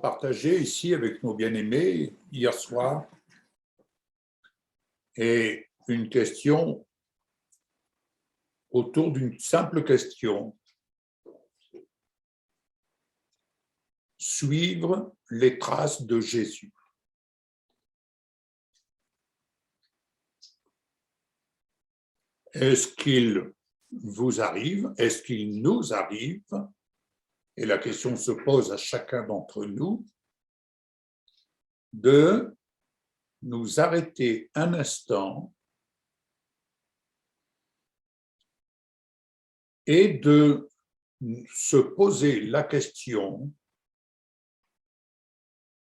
partagé ici avec nos bien-aimés hier soir et une question autour d'une simple question. Suivre les traces de Jésus. Est-ce qu'il vous arrive, est-ce qu'il nous arrive, et la question se pose à chacun d'entre nous, de nous arrêter un instant et de se poser la question: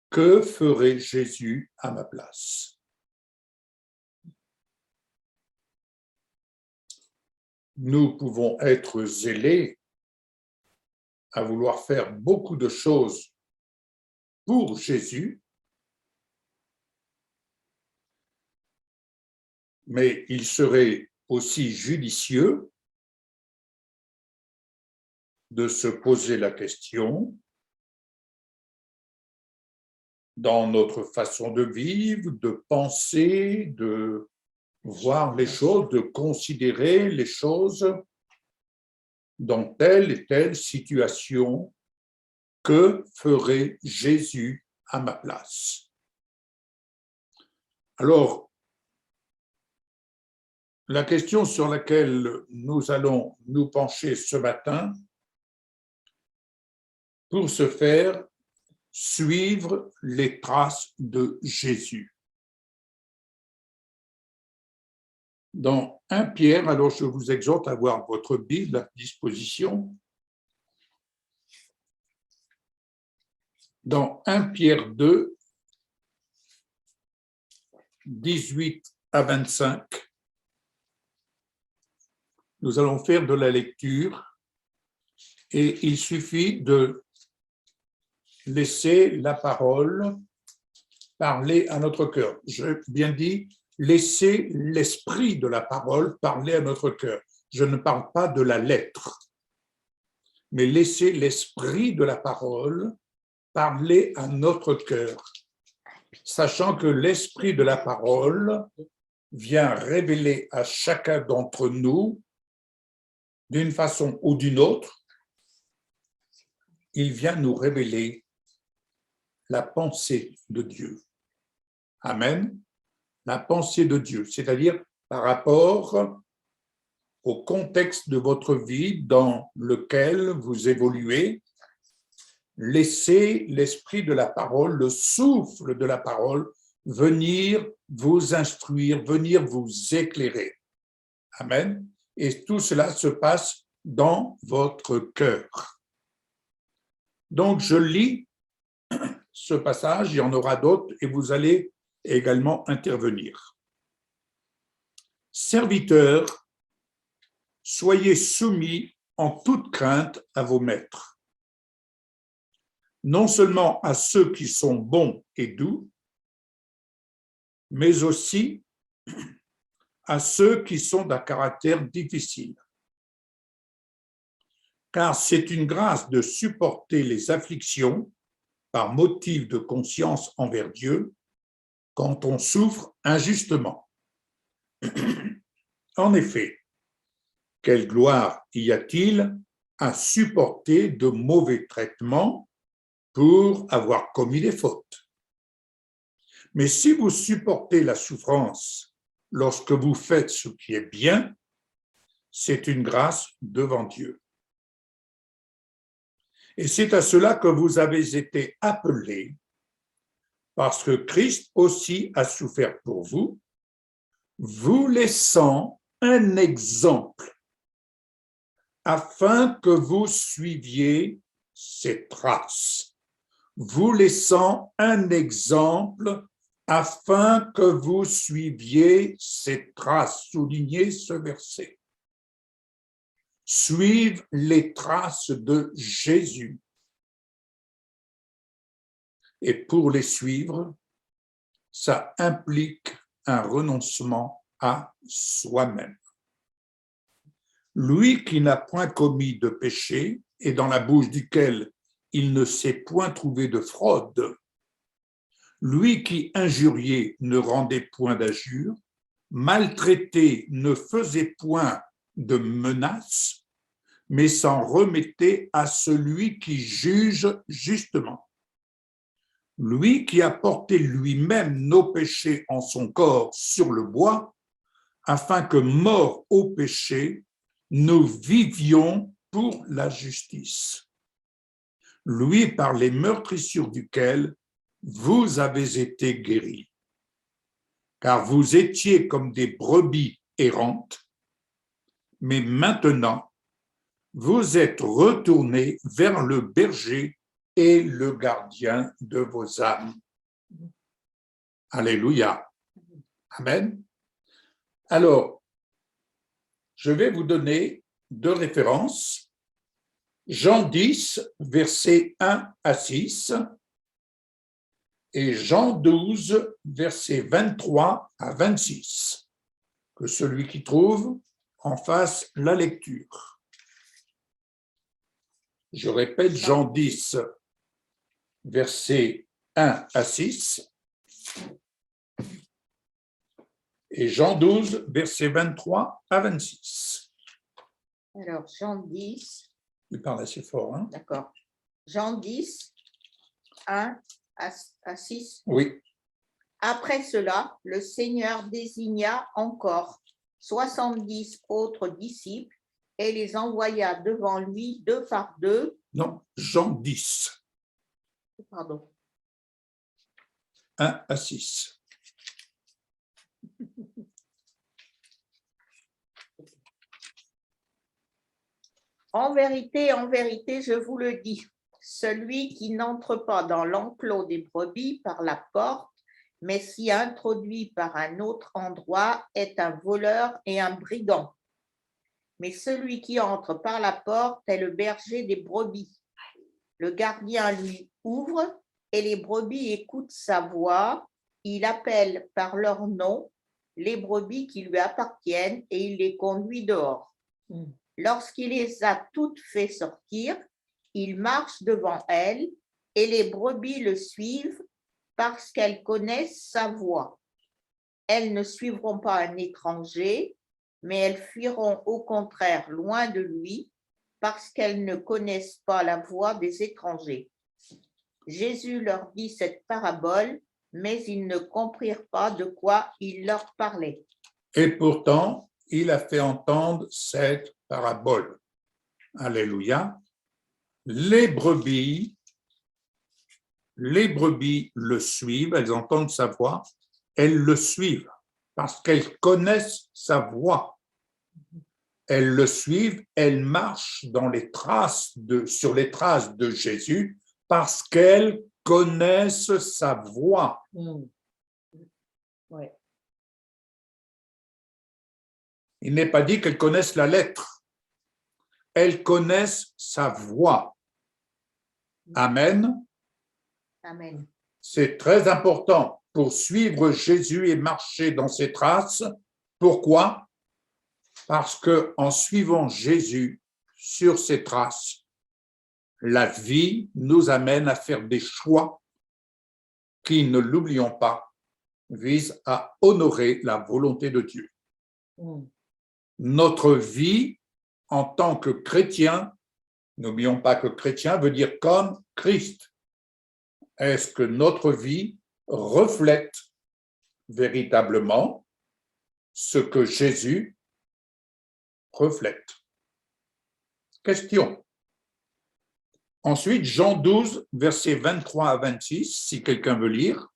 que ferait Jésus à ma place? Nous pouvons être zélés à vouloir faire beaucoup de choses pour Jésus, mais il serait aussi judicieux de se poser la question dans notre façon de vivre, de penser, de voir les choses, de considérer les choses dans telle et telle situation. Que ferait Jésus à ma place? Alors, la question sur laquelle nous allons nous pencher ce matin, pour ce faire, suivre les traces de Jésus. Dans 1 Pierre, alors je vous exhorte à avoir votre Bible à disposition. Dans 1 Pierre 2, 18 à 25, nous allons faire de la lecture et il suffit de laisser la parole parler à notre cœur. J'ai bien dit, laisser l'esprit de la parole parler à notre cœur. Je ne parle pas de la lettre, mais laisser l'esprit de la parole parler à notre cœur, sachant que l'esprit de la parole vient révéler à chacun d'entre nous, d'une façon ou d'une autre, il vient nous révéler la pensée de Dieu. Amen. La pensée de Dieu, c'est-à-dire par rapport au contexte de votre vie dans lequel vous évoluez, laissez l'esprit de la parole, le souffle de la parole, venir vous instruire, venir vous éclairer. Amen. Et tout cela se passe dans votre cœur. Donc, je lis ce passage, il y en aura d'autres, et vous allez également intervenir. Serviteurs, soyez soumis en toute crainte à vos maîtres, non seulement à ceux qui sont bons et doux, mais aussi à ceux qui sont d'un caractère difficile. Car c'est une grâce de supporter les afflictions par motif de conscience envers Dieu quand on souffre injustement. En effet, quelle gloire y a-t-il à supporter de mauvais traitements pour avoir commis des fautes? Mais si vous supportez la souffrance lorsque vous faites ce qui est bien, c'est une grâce devant Dieu. Et c'est à cela que vous avez été appelés, parce que Christ aussi a souffert pour vous, vous laissant un exemple, afin que vous suiviez ses traces. Vous laissant un exemple, afin que vous suiviez ses traces. Soulignez ce verset. Suivre les traces de Jésus. Et pour les suivre, ça implique un renoncement à soi-même. Lui qui n'a point commis de péché et dans la bouche duquel il ne s'est point trouvé de fraude. Lui qui injuriait ne rendait point d'injure, maltraité ne faisait point de menaces, mais s'en remettait à celui qui juge justement. Lui qui a porté lui-même nos péchés en son corps sur le bois, afin que, morts au péché, nous vivions pour la justice. Lui par les meurtrissures duquel vous avez été guéris. Car vous étiez comme des brebis errantes, mais maintenant, vous êtes retournés vers le berger et le gardien de vos âmes. Alléluia. Amen. Alors, je vais vous donner 2 références. Jean 10, versets 1 à 6 et Jean 12, versets 23 à 26. Que celui qui trouve en fasse la lecture. Je répète, Jean 10, versets 1 à 6 et Jean 12, versets 23 à 26. Alors, Jean 10. Tu parles assez fort, hein? D'accord. Jean 10, 1 à 6. Oui. Après cela, le Seigneur désigna encore 70 autres disciples et les envoya devant lui 2 par 2. Non, Jean 10. Pardon. 1 à 6. En vérité, je vous le dis, celui qui n'entre pas dans l'enclos des brebis par la porte, mais s'y introduit par un autre endroit, est un voleur et un brigand. Mais celui qui entre par la porte est le berger des brebis. Le gardien lui ouvre et les brebis écoutent sa voix. Il appelle par leur nom les brebis qui lui appartiennent et il les conduit dehors. Lorsqu'il les a toutes fait sortir, il marche devant elles et les brebis le suivent parce qu'elles connaissent sa voix. Elles ne suivront pas un étranger, mais elles fuiront au contraire loin de lui parce qu'elles ne connaissent pas la voix des étrangers. Jésus leur dit cette parabole, mais ils ne comprirent pas de quoi il leur parlait. Et pourtant, il a fait entendre cette parabole. Alléluia. Les brebis le suivent, elles entendent sa voix, elles le suivent parce qu'elles connaissent sa voix. Elles le suivent, elles marchent sur les traces de Jésus parce qu'elles connaissent sa voix. Ouais. Il n'est pas dit qu'elles connaissent la lettre. Elles connaissent sa voix. Amen. Amen. C'est très important pour suivre Jésus et marcher dans ses traces. Pourquoi? Parce qu'en suivant Jésus sur ses traces, la vie nous amène à faire des choix qui, ne l'oublions pas, visent à honorer la volonté de Dieu. Notre vie en tant que chrétien, n'oublions pas que chrétien veut dire comme Christ. Est-ce que notre vie reflète véritablement ce que Jésus reflète? Question. Ensuite, Jean 12, versets 23 à 26, si quelqu'un veut lire.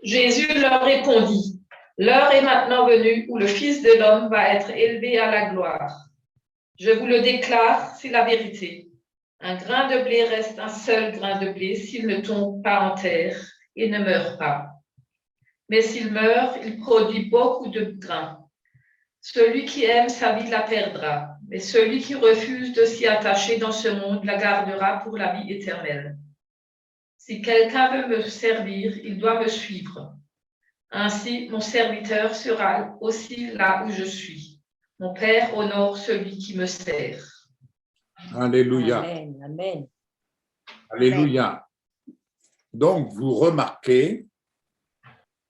Jésus leur répondit, « L'heure est maintenant venue où le Fils de l'homme va être élevé à la gloire. Je vous le déclare, c'est la vérité. Un grain de blé reste un seul grain de blé s'il ne tombe pas en terre et ne meurt pas. Mais s'il meurt, il produit beaucoup de grains. Celui qui aime sa vie la perdra, mais celui qui refuse de s'y attacher dans ce monde la gardera pour la vie éternelle. Si quelqu'un veut me servir, il doit me suivre. Ainsi, mon serviteur sera aussi là où je suis. Mon Père honore celui qui me sert. Alléluia. Amen. Amen. Alléluia. Donc, vous remarquez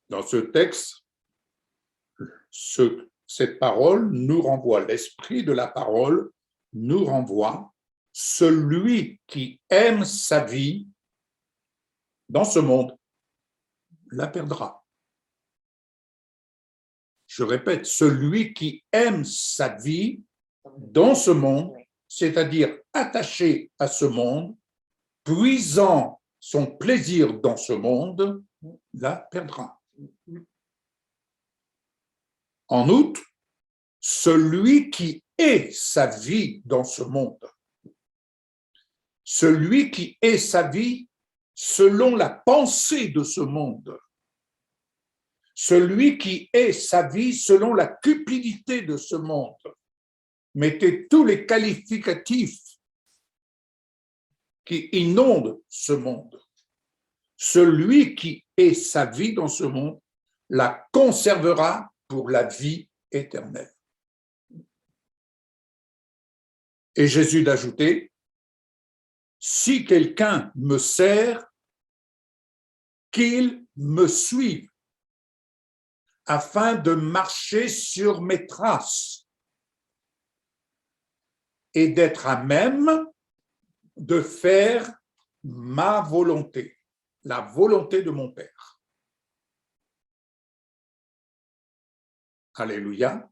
dans ce texte, cette parole nous renvoie, l'esprit de la parole nous renvoie, celui qui aime sa vie dans ce monde la perdra. Je répète, celui qui aime sa vie dans ce monde, c'est-à-dire attaché à ce monde, puisant son plaisir dans ce monde, la perdra. En outre, celui qui est sa vie dans ce monde, celui qui est sa vie selon la pensée de ce monde, celui qui est sa vie selon la cupidité de ce monde, mettez tous les qualificatifs qui inondent ce monde. Celui qui est sa vie dans ce monde la conservera pour la vie éternelle. Et Jésus d'ajouter, si quelqu'un me sert, qu'il me suive, afin de marcher sur mes traces et d'être à même de faire ma volonté, la volonté de mon Père. Alléluia.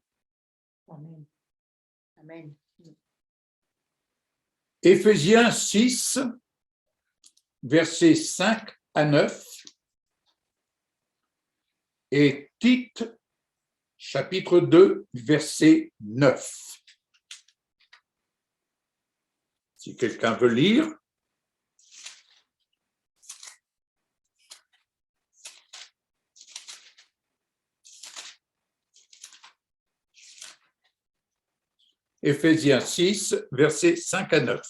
Amen. Amen. Éphésiens 6, versets 5 à 9 et Tite, chapitre 2, verset 9. Si quelqu'un veut lire. Éphésiens 6, versets 5 à 9.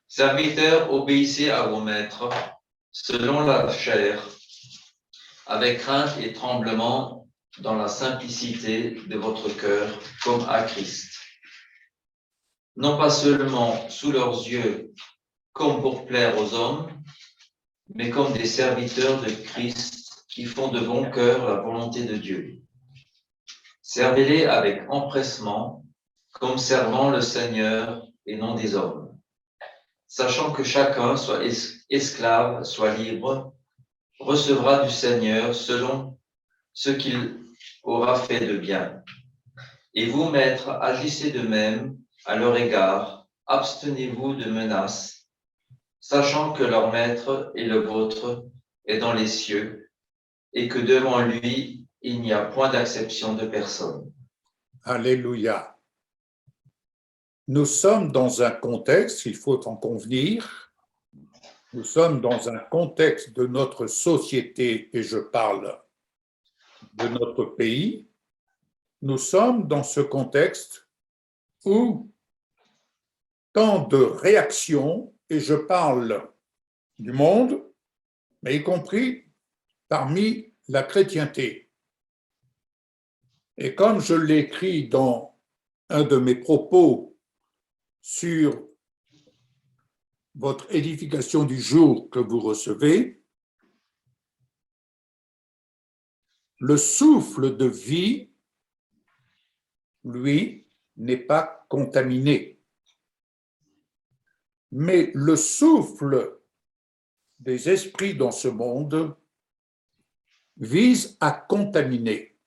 Serviteurs, obéissez à vos maîtres, selon la chair, avec crainte et tremblement, dans la simplicité de votre cœur, comme à Christ. Non pas seulement sous leurs yeux, comme pour plaire aux hommes, mais comme des serviteurs de Christ qui font de bon cœur la volonté de Dieu. Servez-les avec empressement, comme servant le Seigneur et non des hommes, sachant que chacun, soit esclave, soit libre, recevra du Seigneur selon ce qu'il aura fait de bien. Et vous, maîtres, agissez de même à leur égard, abstenez-vous de menaces, sachant que leur maître et le vôtre est dans les cieux, et que devant lui, il n'y a point d'acception de personne. Alléluia. Nous sommes dans un contexte, il faut en convenir, nous sommes dans un contexte de notre société, et je parle de notre pays, nous sommes dans ce contexte où tant de réactions, et je parle du monde, mais y compris parmi la chrétienté. Et comme je l'écris dans un de mes propos sur votre édification du jour que vous recevez, le souffle de vie, lui, n'est pas contaminé. Mais le souffle des esprits dans ce monde vise à contaminer.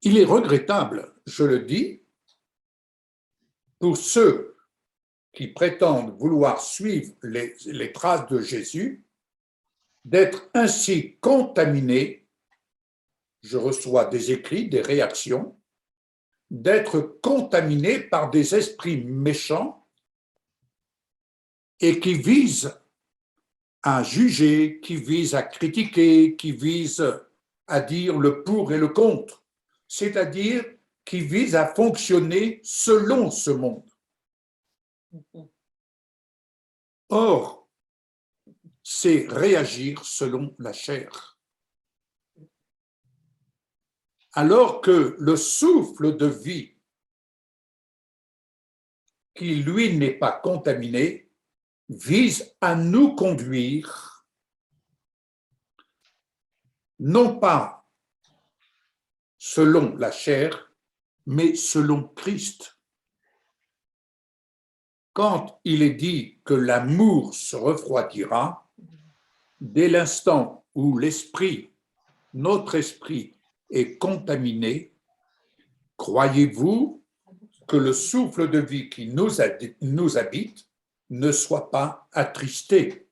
Il est regrettable, je le dis, pour ceux qui prétendent vouloir suivre les traces de Jésus, d'être ainsi contaminés, je reçois des écrits, des réactions, d'être contaminés par des esprits méchants et qui visent à juger, qui visent à critiquer, qui visent à dire le pour et le contre, c'est-à-dire qui visent à fonctionner selon ce monde. Or, c'est réagir selon la chair. Alors que le souffle de vie, qui lui n'est pas contaminé, vise à nous conduire, non pas selon la chair, mais selon Christ. Quand il est dit que l'amour se refroidira, dès l'instant où l'esprit, notre esprit, est contaminé, croyez-vous que le souffle de vie qui nous habite ne soit pas attristé?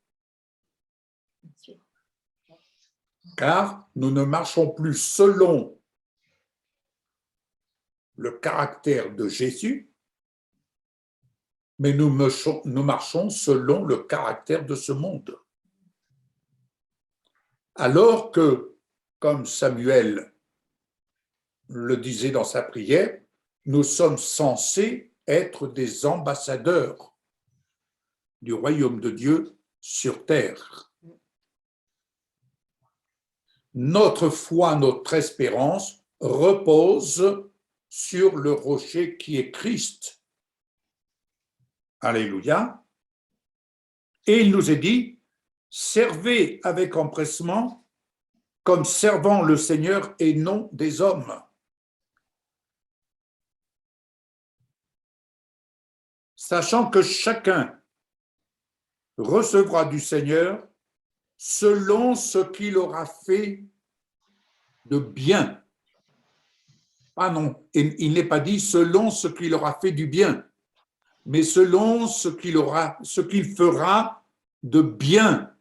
Car nous ne marchons plus selon le caractère de Jésus, mais nous marchons selon le caractère de ce monde. Alors que, comme Samuel le disait dans sa prière, nous sommes censés être des ambassadeurs du royaume de Dieu sur terre. Notre foi, notre espérance repose sur le rocher qui est Christ. Alléluia. Et il nous est dit, servez avec empressement comme servant le Seigneur et non des hommes. Sachant que chacun recevra du Seigneur selon ce qu'il aura fait de bien. Ah non, il n'est pas dit selon ce qu'il aura fait du bien, mais selon ce qu'il fera de bien.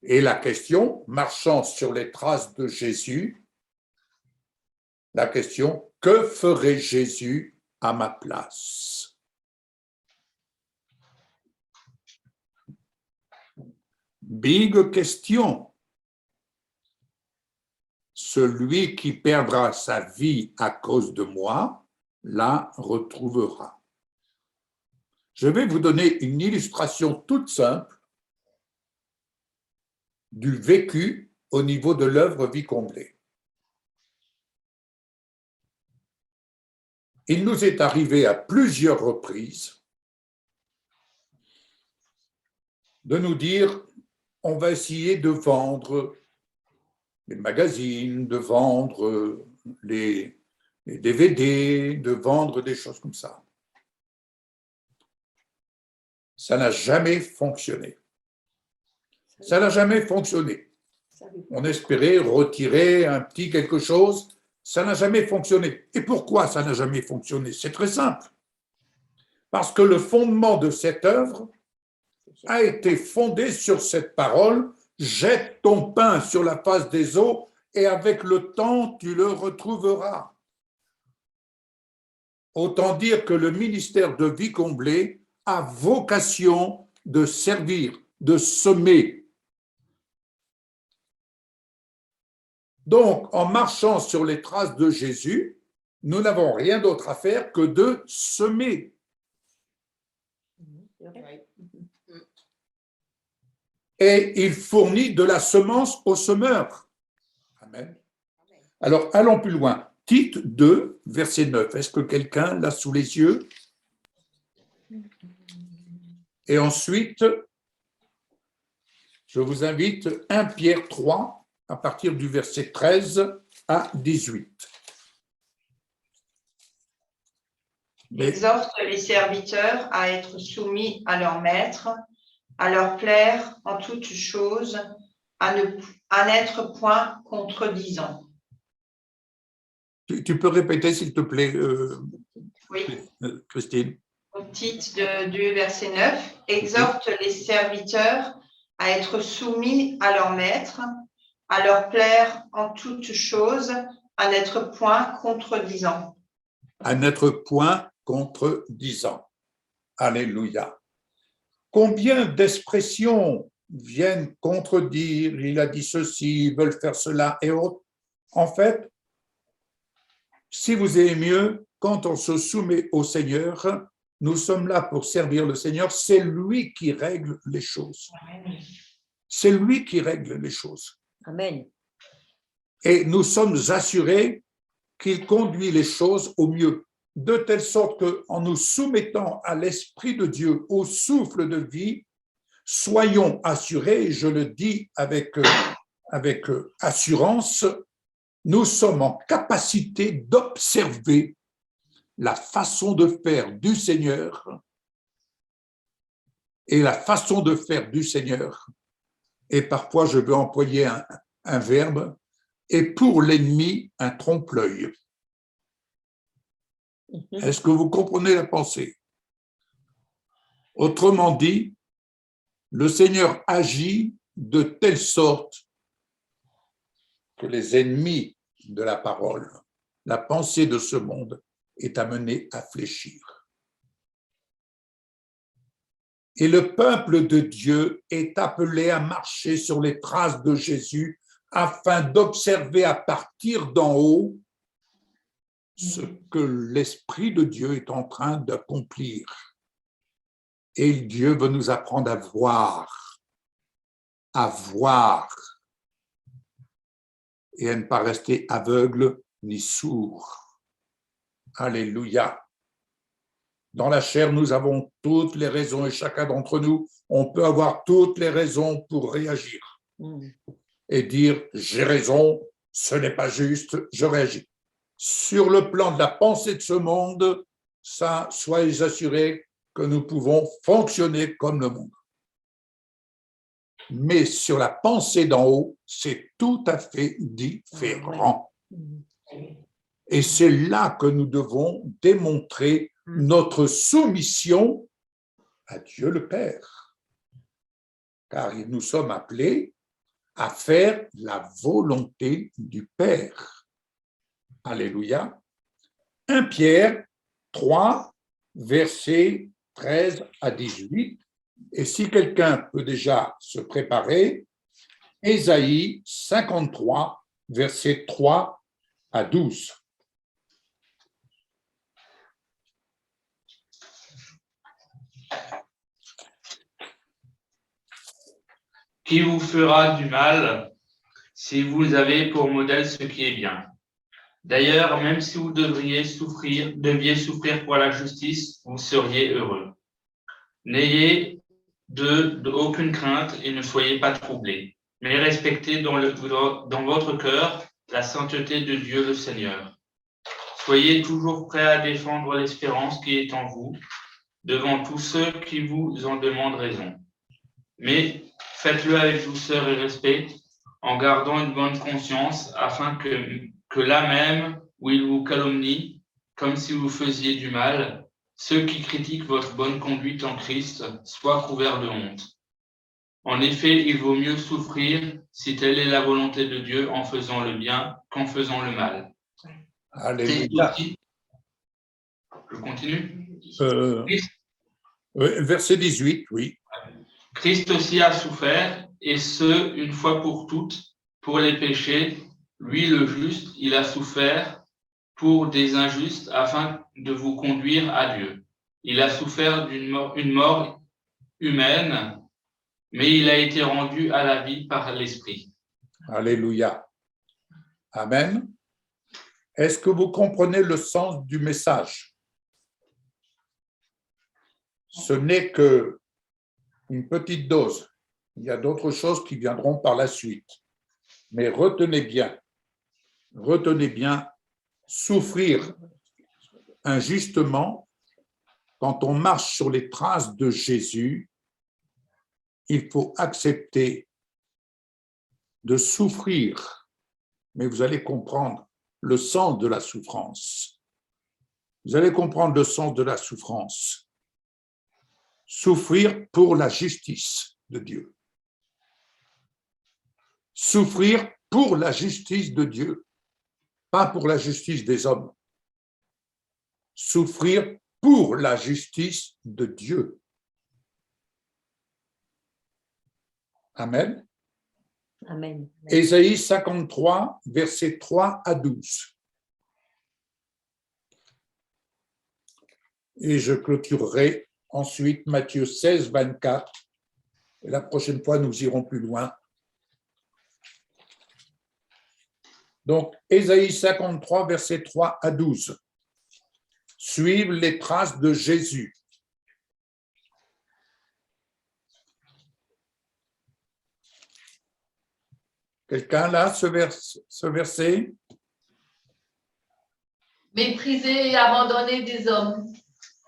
Et la question, marchant sur les traces de Jésus, la question, que ferait Jésus à ma place? Big question. Celui qui perdra sa vie à cause de moi la retrouvera. Je vais vous donner une illustration toute simple du vécu au niveau de l'œuvre Vie comblée. Il nous est arrivé à plusieurs reprises de nous dire on va essayer de vendre les magazines, de vendre les DVD, de vendre des choses comme ça. Ça n'a jamais fonctionné. Ça n'a jamais fonctionné. On espérait retirer un petit quelque chose, ça n'a jamais fonctionné. Et pourquoi ça n'a jamais fonctionné? C'est très simple. Parce que le fondement de cette œuvre a été fondé sur cette parole, jette ton pain sur la face des eaux et avec le temps, tu le retrouveras. Autant dire que le ministère de Vie comblée a vocation de servir, de semer. Donc, en marchant sur les traces de Jésus, nous n'avons rien d'autre à faire que de semer. Et il fournit de la semence au semeur. Amen. Alors, allons plus loin. Tite 2, verset 9. Est-ce que quelqu'un l'a sous les yeux? Et ensuite, je vous invite 1 Pierre 3, à partir du verset 13 à 18. Exhorte les serviteurs à être soumis à leur maître, à leur plaire en toutes choses, à n'être point contredisant. Tu peux répéter, s'il te plaît, Oui. Christine? Tite 2, verset 9. Exhorte les serviteurs à être soumis à leur maître, à leur plaire en toutes choses, à n'être point contredisant. À n'être point contredisant. Alléluia. Combien d'expressions viennent contredire, il a dit ceci, ils veulent faire cela et autres. En fait, si vous aimez mieux, quand on se soumet au Seigneur, nous sommes là pour servir le Seigneur, c'est lui qui règle les choses. C'est lui qui règle les choses. Amen. Et nous sommes assurés qu'il conduit les choses au mieux, de telle sorte qu'en nous soumettant à l'Esprit de Dieu, au souffle de vie, soyons assurés, et je le dis avec assurance, nous sommes en capacité d'observer la façon de faire du Seigneur et la façon de faire du Seigneur. Et parfois, je veux employer un verbe, et pour l'ennemi, un trompe-l'œil. Est-ce que vous comprenez la pensée? Autrement dit, le Seigneur agit de telle sorte que les ennemis de la parole, la pensée de ce monde, est amenée à fléchir. Et le peuple de Dieu est appelé à marcher sur les traces de Jésus afin d'observer à partir d'en haut ce que l'Esprit de Dieu est en train d'accomplir. Et Dieu veut nous apprendre à voir, et à ne pas rester aveugle ni sourd. Alléluia. Dans la chair, nous avons toutes les raisons, et chacun d'entre nous, on peut avoir toutes les raisons pour réagir et dire « j'ai raison, ce n'est pas juste, je réagis ». Sur le plan de la pensée de ce monde, ça, soyez assurés que nous pouvons fonctionner comme le monde. Mais sur la pensée d'en haut, c'est tout à fait différent. Et c'est là que nous devons démontrer notre soumission à Dieu le Père. Car nous sommes appelés à faire la volonté du Père. Alléluia. 1 Pierre 3, versets 13 à 18. Et si quelqu'un peut déjà se préparer, Ésaïe 53, versets 3 à 12. Qui vous fera du mal si vous avez pour modèle ce qui est bien. D'ailleurs, même si vous deviez souffrir pour la justice, vous seriez heureux. N'ayez aucune crainte et ne soyez pas troublés, mais respectez dans votre cœur la sainteté de Dieu le Seigneur. Soyez toujours prêts à défendre l'espérance qui est en vous devant tous ceux qui vous en demandent raison. Mais faites-le avec douceur et respect, en gardant une bonne conscience, afin que là même où ils vous calomnient, comme si vous faisiez du mal, ceux qui critiquent votre bonne conduite en Christ soient couverts de honte. En effet, il vaut mieux souffrir, si telle est la volonté de Dieu, en faisant le bien qu'en faisant le mal. Alléluia. Je continue. Verset 18, oui. Christ aussi a souffert, et ce, une fois pour toutes, pour les péchés. Lui, le juste, il a souffert pour des injustes afin de vous conduire à Dieu. Il a souffert une mort humaine, mais il a été rendu à la vie par l'Esprit. Alléluia. Amen. Est-ce que vous comprenez le sens du message? Ce n'est que une petite dose. Il y a d'autres choses qui viendront par la suite. Mais retenez bien, souffrir injustement, quand on marche sur les traces de Jésus, il faut accepter de souffrir. Mais vous allez comprendre le sens de la souffrance. Vous allez comprendre le sens de la souffrance. Souffrir pour la justice de Dieu. Souffrir pour la justice de Dieu, pas pour la justice des hommes. Souffrir pour la justice de Dieu. Amen. Amen. Ésaïe 53, versets 3 à 12. Et je clôturerai ensuite Matthieu 16, 24. Et la prochaine fois, nous irons plus loin. Donc, Ésaïe 53, versets 3 à 12. Suivent les traces de Jésus. Quelqu'un là, ce verset? Méprisé et abandonné des hommes,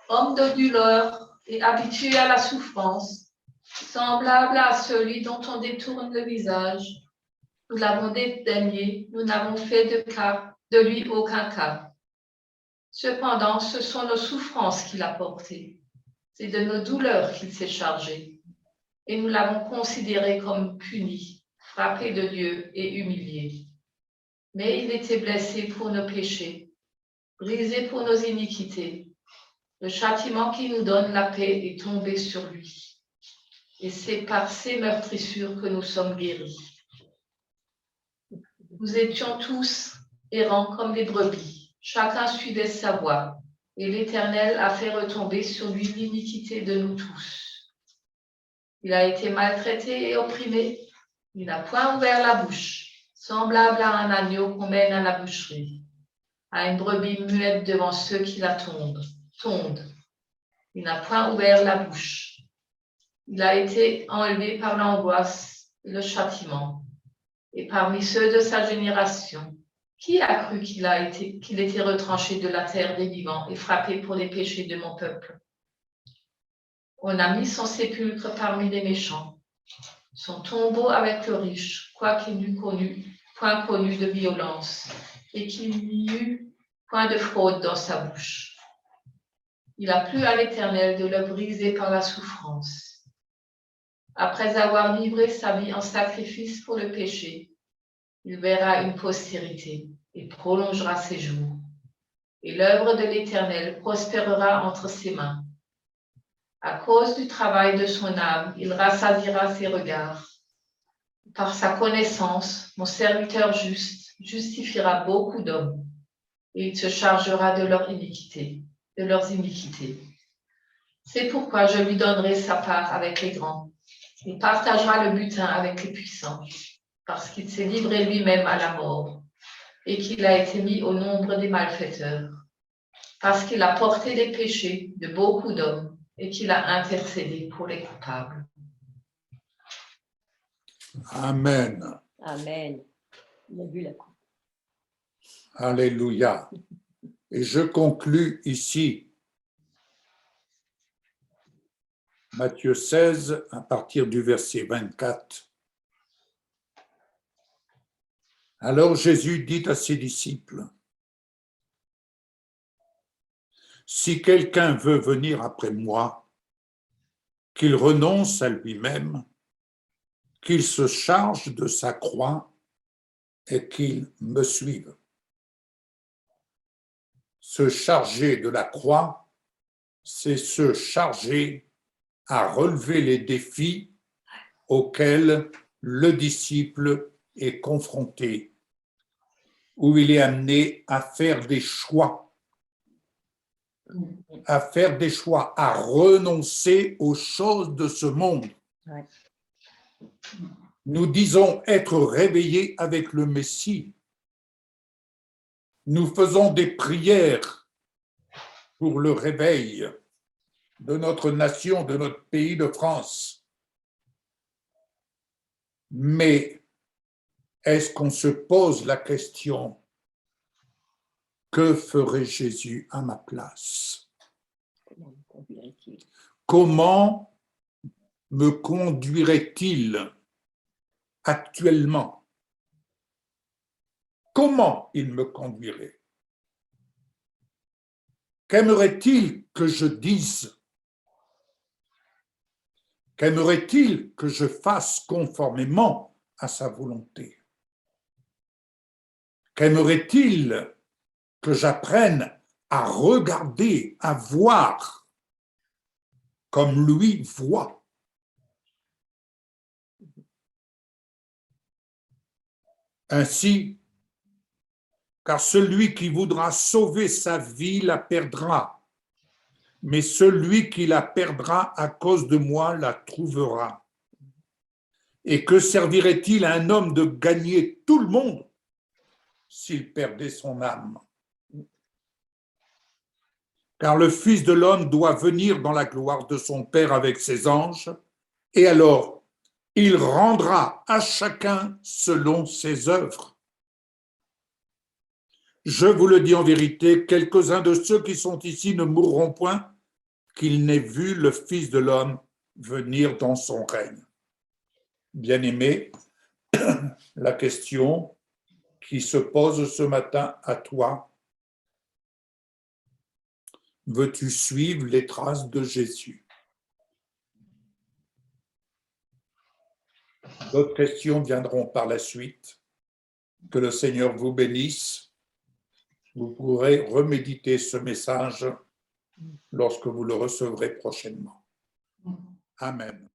homme de douleur et habitué à la souffrance, semblable à celui dont on détourne le visage. Nous l'avons dédaigné, nous n'avons fait de lui aucun cas. Cependant, ce sont nos souffrances qu'il a portées. C'est de nos douleurs qu'il s'est chargé. Et nous l'avons considéré comme puni, frappé de Dieu et humilié. Mais il était blessé pour nos péchés, brisé pour nos iniquités. Le châtiment qui nous donne la paix est tombé sur lui. Et c'est par ses meurtrissures que nous sommes guéris. Nous étions tous errants comme des brebis. Chacun suivait sa voie. Et l'Éternel a fait retomber sur lui l'iniquité de nous tous. Il a été maltraité et opprimé. Il n'a point ouvert la bouche, semblable à un agneau qu'on mène à la boucherie, à une brebis muette devant ceux qui la tondent. Il n'a point ouvert la bouche. Il a été enlevé par l'angoisse et le châtiment. Et parmi ceux de sa génération, qui a cru qu'il était retranché de la terre des vivants et frappé pour les péchés de mon peuple? On a mis son sépulcre parmi les méchants, son tombeau avec le riche, quoiqu'il n'eût point connu de violence, et qu'il n'y eût point de fraude dans sa bouche. Il a plu à l'Éternel de le briser par la souffrance. Après avoir livré sa vie en sacrifice pour le péché, il verra une postérité et prolongera ses jours. Et l'œuvre de l'Éternel prospérera entre ses mains. À cause du travail de son âme, il rassasiera ses regards. Par sa connaissance, mon serviteur juste justifiera beaucoup d'hommes, et il se chargera de leurs iniquités. C'est pourquoi je lui donnerai sa part avec les grands. Il partagera le butin avec les puissants, parce qu'il s'est livré lui-même à la mort, et qu'il a été mis au nombre des malfaiteurs, parce qu'il a porté les péchés de beaucoup d'hommes, et qu'il a intercédé pour les coupables. Amen. Amen. Il a bu la coupe. Alléluia. Et je conclus ici Matthieu 16 à partir du verset 24. Alors Jésus dit à ses disciples, « Si quelqu'un veut venir après moi, qu'il renonce à lui-même, qu'il se charge de sa croix et qu'il me suive. » Se charger de la croix, c'est se charger à relever les défis auxquels le disciple est confronté, où il est amené à faire des choix, à renoncer aux choses de ce monde. Ouais. Nous disons être réveillés avec le Messie. Nous faisons des prières pour le réveil de notre nation, de notre pays de France. Mais est-ce qu'on se pose la question, que ferait Jésus à ma place? Comment me conduirait-il actuellement? Comment il me conduirait? Qu'aimerait-il que je dise? Qu'aimerait-il que je fasse conformément à sa volonté? Qu'aimerait-il que j'apprenne à regarder, à voir comme lui voit? Ainsi, car celui qui voudra sauver sa vie la perdra, mais celui qui la perdra à cause de moi la trouvera. Et que servirait-il à un homme de gagner tout le monde s'il perdait son âme? Car le Fils de l'homme doit venir dans la gloire de son Père avec ses anges, et alors il rendra à chacun selon ses œuvres. Je vous le dis en vérité, quelques-uns de ceux qui sont ici ne mourront point qu'ils n'aient vu le Fils de l'homme venir dans son règne. Bien-aimé, la question qui se pose ce matin à toi, veux-tu suivre les traces de Jésus? D'autres questions viendront par la suite. Que le Seigneur vous bénisse. Vous pourrez reméditer ce message lorsque vous le recevrez prochainement. Amen.